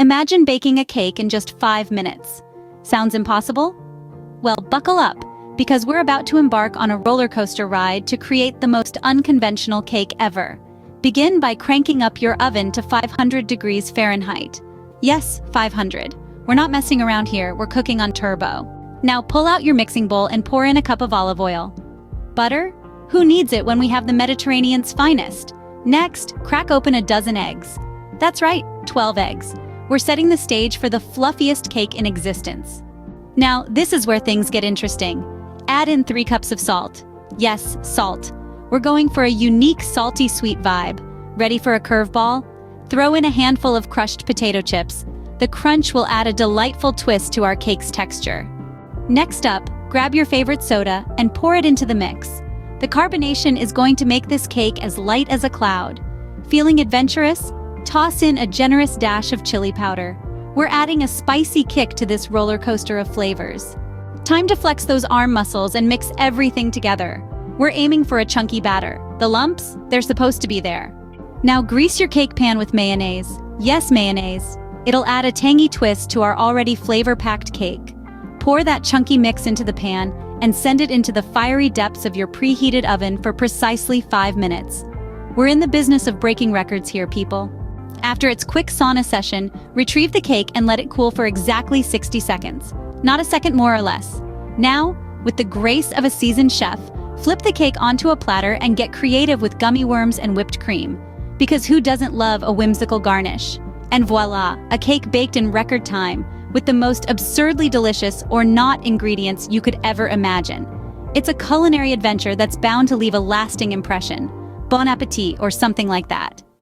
Imagine baking a cake in just 5 minutes. Sounds impossible? Well, buckle up, because we're about to embark on a roller coaster ride to create the most unconventional cake ever. Begin by cranking up your oven to 500 degrees Fahrenheit. Yes, 500. We're not messing around here, we're cooking on turbo. Now pull out your mixing bowl and pour in a cup of olive oil. Butter? Who needs it when we have the Mediterranean's finest? Next, crack open a dozen eggs. That's right, 12 eggs. We're setting the stage for the fluffiest cake in existence. Now, this is where things get interesting. Add in 3 cups of salt. Yes, salt. We're going for a unique salty sweet vibe. Ready for a curveball? Throw in a handful of crushed potato chips. The crunch will add a delightful twist to our cake's texture. Next up, grab your favorite soda and pour it into the mix. The carbonation is going to make this cake as light as a cloud. Feeling adventurous? Toss in a generous dash of chili powder. We're adding a spicy kick to this roller coaster of flavors. Time to flex those arm muscles and mix everything together. We're aiming for a chunky batter. The lumps? They're supposed to be there. Now grease your cake pan with mayonnaise. Yes, mayonnaise. It'll add a tangy twist to our already flavor-packed cake. Pour that chunky mix into the pan and send it into the fiery depths of your preheated oven for precisely 5 minutes. We're in the business of breaking records here, people. After its quick sauna session, retrieve the cake and let it cool for exactly 60 seconds. Not a second more or less. Now, with the grace of a seasoned chef, flip the cake onto a platter and get creative with gummy worms and whipped cream. Because who doesn't love a whimsical garnish? And voila, a cake baked in record time, with the most absurdly delicious or not ingredients you could ever imagine. It's a culinary adventure that's bound to leave a lasting impression. Bon appetit, or something like that.